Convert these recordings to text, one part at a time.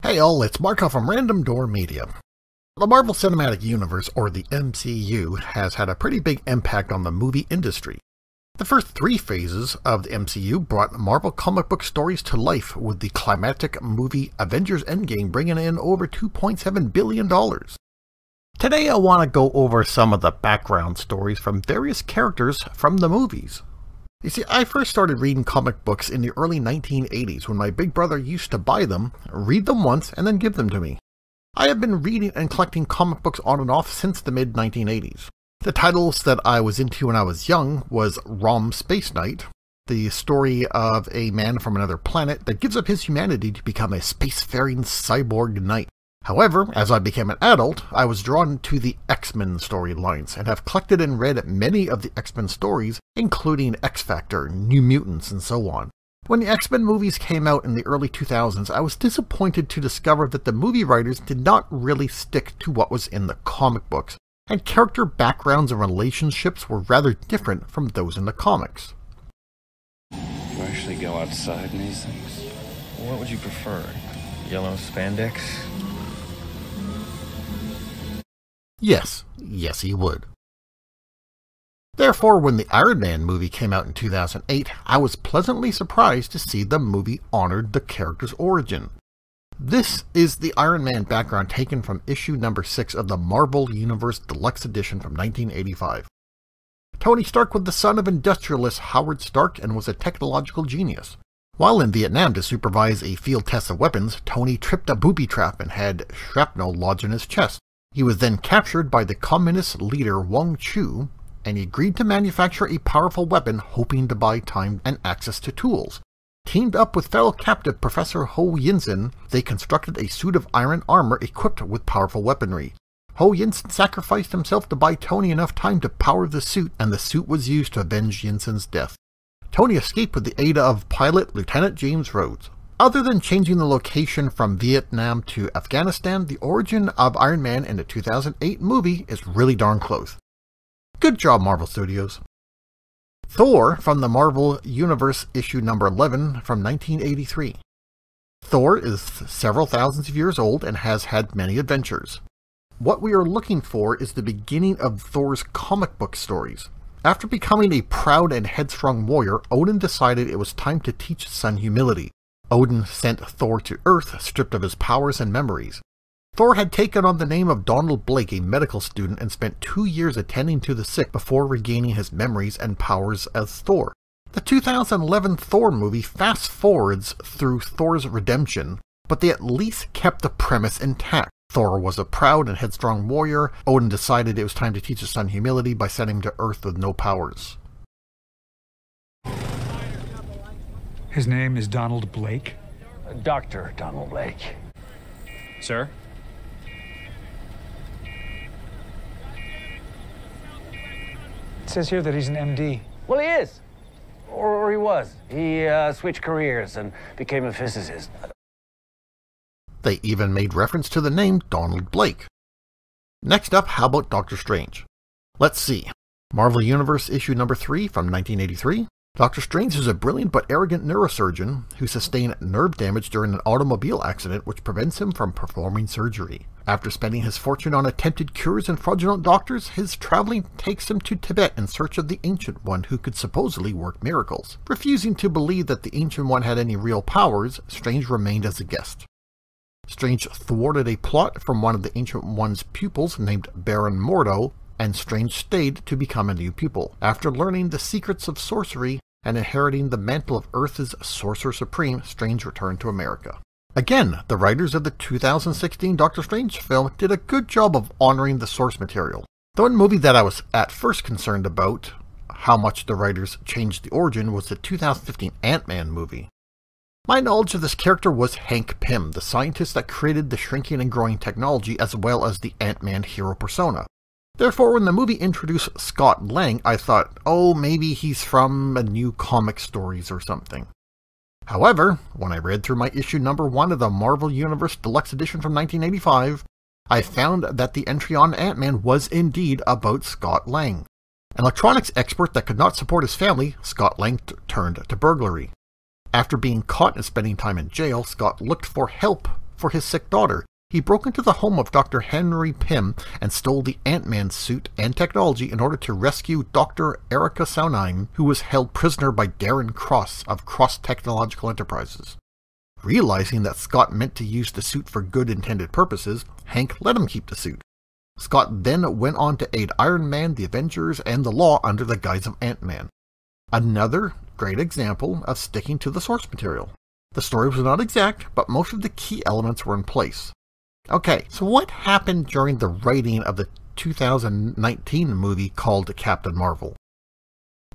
Hey all, it's Marco from Random Door Media. The Marvel Cinematic Universe, or the MCU, has had a pretty big impact on the movie industry. The first three phases of the MCU brought Marvel comic book stories to life, with the climactic movie Avengers Endgame bringing in over $2.7 billion. Today I want to go over some of the background stories from various characters from the movies. You see, I first started reading comic books in the early 1980s when my big brother used to buy them, read them once, and then give them to me. I have been reading and collecting comic books on and off since the mid-1980s. The titles that I was into when I was young was Rom Space Knight, the story of a man from another planet that gives up his humanity to become a spacefaring cyborg knight. However, as I became an adult, I was drawn to the X-Men storylines and have collected and read many of the X-Men stories, including X-Factor, New Mutants, and so on. When the X-Men movies came out in the early 2000s, I was disappointed to discover that the movie writers did not really stick to what was in the comic books, and character backgrounds and relationships were rather different from those in the comics. You actually go outside in these things? What would you prefer? Yellow spandex? Yes he would. Therefore, when the Iron Man movie came out in 2008, I was pleasantly surprised to see the movie honored the character's origin. This is the Iron Man background taken from issue number 6 of the Marvel Universe Deluxe Edition from 1985. Tony Stark was the son of industrialist Howard Stark and was a technological genius. While in Vietnam to supervise a field test of weapons, Tony tripped a booby trap and had shrapnel lodged in his chest. He was then captured by the communist leader Wang Chu, and he agreed to manufacture a powerful weapon, hoping to buy time and access to tools. Teamed up with fellow captive Professor Ho Yinsen, they constructed a suit of iron armor equipped with powerful weaponry. Ho Yinsen sacrificed himself to buy Tony enough time to power the suit, and the suit was used to avenge Yinsen's death. Tony escaped with the aid of pilot Lieutenant James Rhodes. Other than changing the location from Vietnam to Afghanistan, the origin of Iron Man in the 2008 movie is really darn close. Good job, Marvel Studios. Thor from the Marvel Universe issue number 11 from 1983. Thor is several thousands of years old and has had many adventures. What we are looking for is the beginning of Thor's comic book stories. After becoming a proud and headstrong warrior, Odin decided it was time to teach his son humility. Odin sent Thor to Earth, stripped of his powers and memories. Thor had taken on the name of Donald Blake, a medical student, and spent 2 years attending to the sick before regaining his memories and powers as Thor. The 2011 Thor movie fast-forwards through Thor's redemption, but they at least kept the premise intact. Thor was a proud and headstrong warrior. Odin decided it was time to teach his son humility by sending him to Earth with no powers. His name is Donald Blake? Dr. Donald Blake. Sir? It says here that he's an MD. Well, he is. Or he was. He switched careers and became a physicist. They even made reference to the name Donald Blake. Next up, how about Doctor Strange? Let's see. Marvel Universe issue number 3 from 1983. Doctor Strange is a brilliant but arrogant neurosurgeon who sustained nerve damage during an automobile accident which prevents him from performing surgery. After spending his fortune on attempted cures and fraudulent doctors, his traveling takes him to Tibet in search of the Ancient One who could supposedly work miracles. Refusing to believe that the Ancient One had any real powers, Strange remained as a guest. Strange thwarted a plot from one of the Ancient One's pupils named Baron Mordo, and Strange stayed to become a new pupil. After learning the secrets of sorcery and inheriting the mantle of Earth's Sorcerer Supreme, Strange returned to America. Again, the writers of the 2016 Doctor Strange film did a good job of honoring the source material. The one movie that I was at first concerned about how much the writers changed the origin was the 2015 Ant-Man movie. My knowledge of this character was Hank Pym, the scientist that created the shrinking and growing technology as well as the Ant-Man hero persona. Therefore, when the movie introduced Scott Lang, I thought, oh, maybe he's from a New Comic Stories or something. However, when I read through my issue number 1 of the Marvel Universe Deluxe Edition from 1985, I found that the entry on Ant-Man was indeed about Scott Lang. An electronics expert that could not support his family, Scott Lang turned to burglary. After being caught and spending time in jail, Scott looked for help for his sick daughter. He broke into the home of Dr. Henry Pym and stole the Ant-Man suit and technology in order to rescue Dr. Erica Saunheim, who was held prisoner by Darren Cross of Cross Technological Enterprises. Realizing that Scott meant to use the suit for good intended purposes, Hank let him keep the suit. Scott then went on to aid Iron Man, the Avengers, and the Law under the guise of Ant-Man. Another great example of sticking to the source material. The story was not exact, but most of the key elements were in place. Okay, so what happened during the writing of the 2019 movie called Captain Marvel?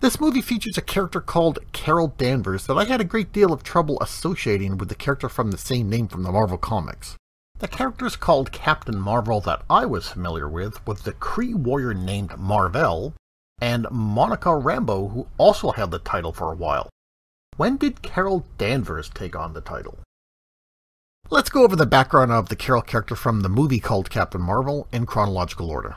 This movie features a character called Carol Danvers that I had a great deal of trouble associating with the character from the same name from the Marvel Comics. The characters called Captain Marvel that I was familiar with was the Kree warrior named Mar-Vell, and Monica Rambeau, who also held the title for a while. When did Carol Danvers take on the title? Let's go over the background of the Carol character from the movie called Captain Marvel in chronological order.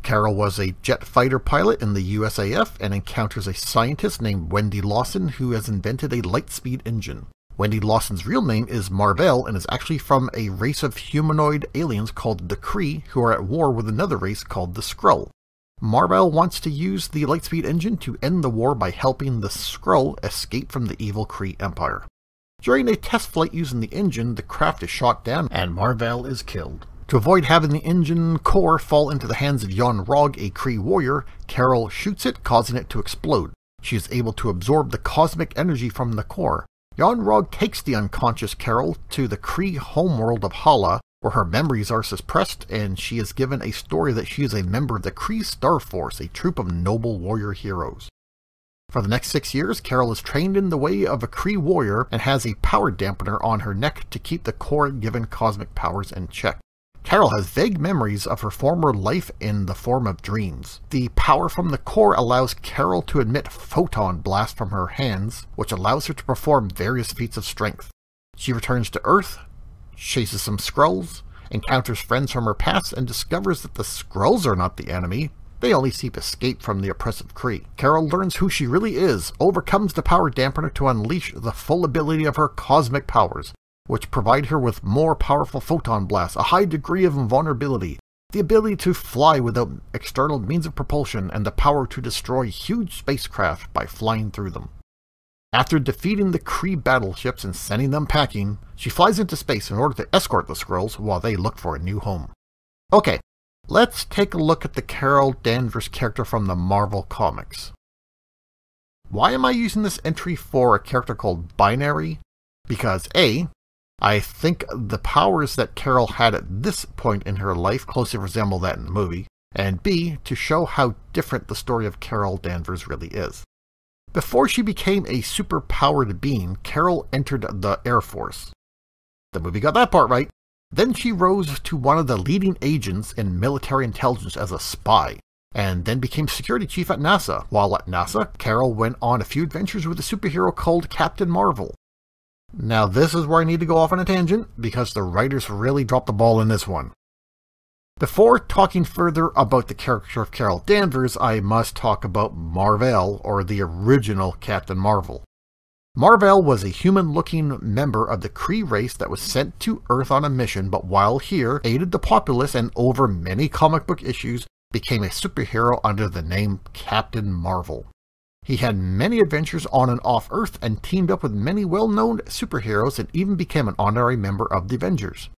Carol was a jet fighter pilot in the USAF and encounters a scientist named Wendy Lawson who has invented a light-speed engine. Wendy Lawson's real name is Mar-Vell and is actually from a race of humanoid aliens called the Kree who are at war with another race called the Skrull. Mar-Vell wants to use the light-speed engine to end the war by helping the Skrull escape from the evil Kree Empire. During a test flight using the engine, the craft is shot down and Mar-Vell is killed. To avoid having the engine core fall into the hands of Yon-Rogg, a Kree warrior, Carol shoots it, causing it to explode. She is able to absorb the cosmic energy from the core. Yon-Rogg takes the unconscious Carol to the Kree homeworld of Hala, where her memories are suppressed, and she is given a story that she is a member of the Kree Star Force, a troop of noble warrior heroes. For the next 6 years, Carol is trained in the way of a Kree warrior and has a power dampener on her neck to keep the core-given cosmic powers in check. Carol has vague memories of her former life in the form of dreams. The power from the core allows Carol to emit photon blasts from her hands, which allows her to perform various feats of strength. She returns to Earth, chases some Skrulls, encounters friends from her past, and discovers that the Skrulls are not the enemy. They only seek escape from the oppressive Kree. Carol learns who she really is, overcomes the power dampener to unleash the full ability of her cosmic powers, which provide her with more powerful photon blasts, a high degree of invulnerability, the ability to fly without external means of propulsion, and the power to destroy huge spacecraft by flying through them. After defeating the Kree battleships and sending them packing, she flies into space in order to escort the Skrulls while they look for a new home. Okay, let's take a look at the Carol Danvers character from the Marvel Comics. Why am I using this entry for a character called Binary? Because A, I think the powers that Carol had at this point in her life closely resemble that in the movie, and B, to show how different the story of Carol Danvers really is. Before she became a super-powered being, Carol entered the Air Force. The movie got that part right. Then she rose to one of the leading agents in military intelligence as a spy, and then became security chief at NASA. While at NASA, Carol went on a few adventures with a superhero called Captain Marvel. Now this is where I need to go off on a tangent, because the writers really dropped the ball in this one. Before talking further about the character of Carol Danvers, I must talk about Mar-Vell, or the original Captain Marvel. Mar-Vell was a human-looking member of the Kree race that was sent to Earth on a mission, but while here, aided the populace and over many comic book issues, became a superhero under the name Captain Marvel. He had many adventures on and off Earth and teamed up with many well-known superheroes and even became an honorary member of the Avengers.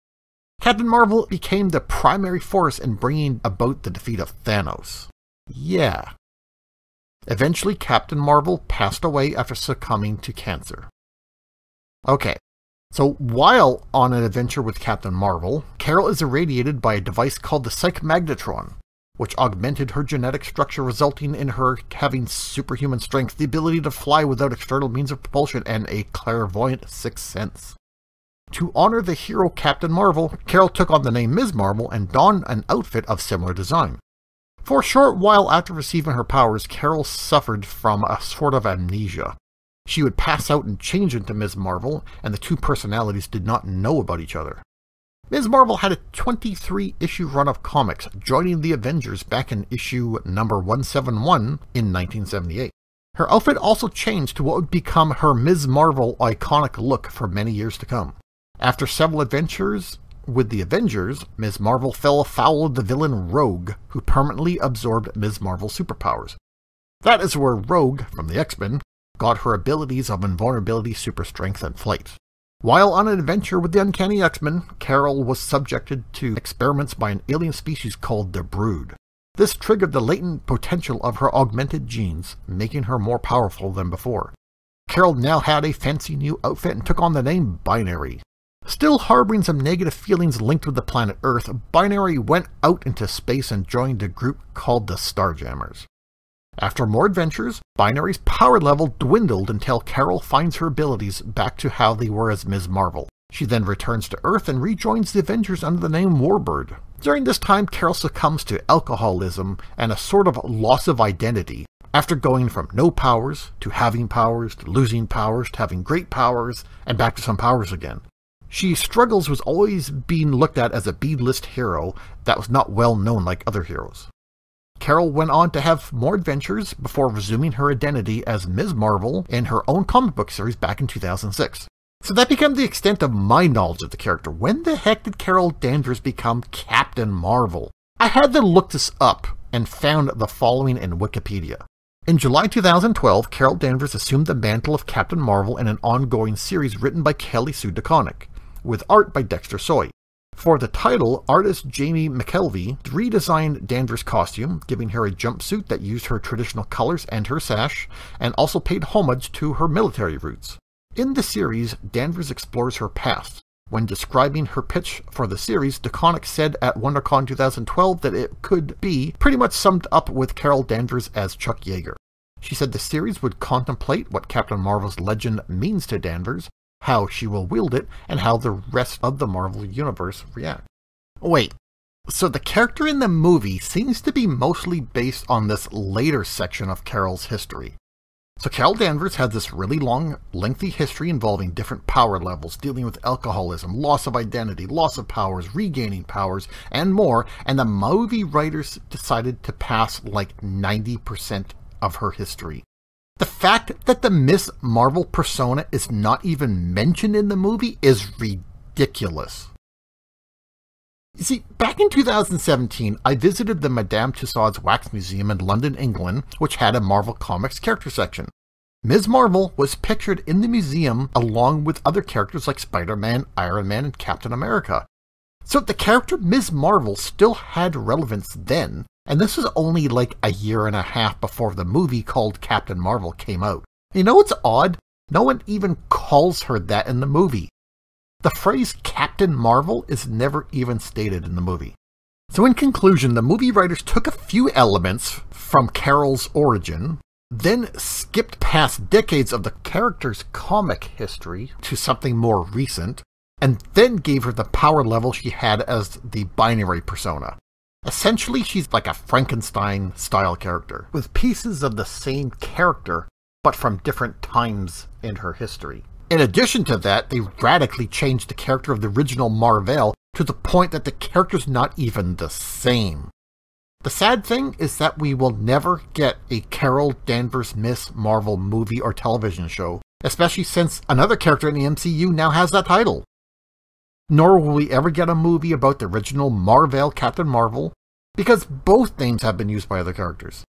Captain Marvel became the primary force in bringing about the defeat of Thanos. Yeah. Eventually, Captain Marvel passed away after succumbing to cancer. Okay, so while on an adventure with Captain Marvel, Carol is irradiated by a device called the Psych-Magnetron, which augmented her genetic structure, resulting in her having superhuman strength, the ability to fly without external means of propulsion, and a clairvoyant sixth sense. To honor the hero Captain Marvel, Carol took on the name Ms. Marvel and donned an outfit of similar design. For a short while after receiving her powers, Carol suffered from a sort of amnesia. She would pass out and change into Ms. Marvel, and the two personalities did not know about each other. Ms. Marvel had a 23-issue run of comics, joining the Avengers back in issue number 171 in 1978. Her outfit also changed to what would become her Ms. Marvel iconic look for many years to come. After several adventures with the Avengers, Ms. Marvel fell afoul of the villain Rogue, who permanently absorbed Ms. Marvel's superpowers. That is where Rogue, from the X-Men, got her abilities of invulnerability, super strength, and flight. While on an adventure with the Uncanny X-Men, Carol was subjected to experiments by an alien species called the Brood. This triggered the latent potential of her augmented genes, making her more powerful than before. Carol now had a fancy new outfit and took on the name Binary. Still harboring some negative feelings linked with the planet Earth, Binary went out into space and joined a group called the Starjammers. After more adventures, Binary's power level dwindled until Carol finds her abilities back to how they were as Ms. Marvel. She then returns to Earth and rejoins the Avengers under the name Warbird. During this time, Carol succumbs to alcoholism and a sort of loss of identity, after going from no powers, to having powers, to losing powers, to having great powers, and back to some powers again. She struggles with always being looked at as a B-list hero that was not well known like other heroes. Carol went on to have more adventures before resuming her identity as Ms. Marvel in her own comic book series back in 2006. So that became the extent of my knowledge of the character. When the heck did Carol Danvers become Captain Marvel? I had to look this up and found the following in Wikipedia. In July 2012, Carol Danvers assumed the mantle of Captain Marvel in an ongoing series written by Kelly Sue DeConnick, with art by Dexter Soy. For the title, artist Jamie McKelvey redesigned Danvers' costume, giving her a jumpsuit that used her traditional colors and her sash, and also paid homage to her military roots. In the series, Danvers explores her past. When describing her pitch for the series, DeConnick said at WonderCon 2012 that it could be pretty much summed up with Carol Danvers as Chuck Yeager. She said the series would contemplate what Captain Marvel's legend means to Danvers, how she will wield it, and how the rest of the Marvel Universe react. Wait, so the character in the movie seems to be mostly based on this later section of Carol's history. So Carol Danvers had this really long, lengthy history involving different power levels, dealing with alcoholism, loss of identity, loss of powers, regaining powers, and more, and the movie writers decided to pass like 90% of her history. The fact that the Ms. Marvel persona is not even mentioned in the movie is ridiculous. You see, back in 2017, I visited the Madame Tussauds Wax Museum in London, England, which had a Marvel Comics character section. Ms. Marvel was pictured in the museum along with other characters like Spider-Man, Iron Man, and Captain America. So the character Ms. Marvel still had relevance then, and this was only like a year and a half before the movie called Captain Marvel came out. You know what's odd? No one even calls her that in the movie. The phrase Captain Marvel is never even stated in the movie. So in conclusion, the movie writers took a few elements from Carol's origin, then skipped past decades of the character's comic history to something more recent, and then gave her the power level she had as the Binary persona. Essentially, she's like a Frankenstein-style character, with pieces of the same character, but from different times in her history. In addition to that, they radically changed the character of the original Marvel to the point that the character's not even the same. The sad thing is that we will never get a Carol Danvers Ms. Marvel movie or television show, especially since another character in the MCU now has that title. Nor will we ever get a movie about the original Marvel Captain Marvel, because both names have been used by other characters.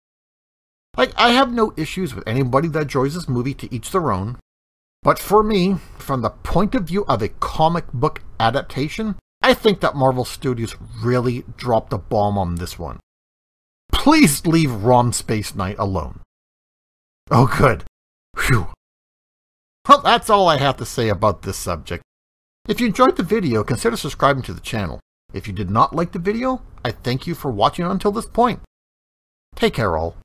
I have no issues with anybody that enjoys this movie, to each their own, but for me, from the point of view of a comic book adaptation, I think that Marvel Studios really dropped the bomb on this one. Please leave Rom Space Knight alone. Oh good. Phew. Well, that's all I have to say about this subject. If you enjoyed the video, consider subscribing to the channel. If you did not like the video, I thank you for watching until this point. Take care all.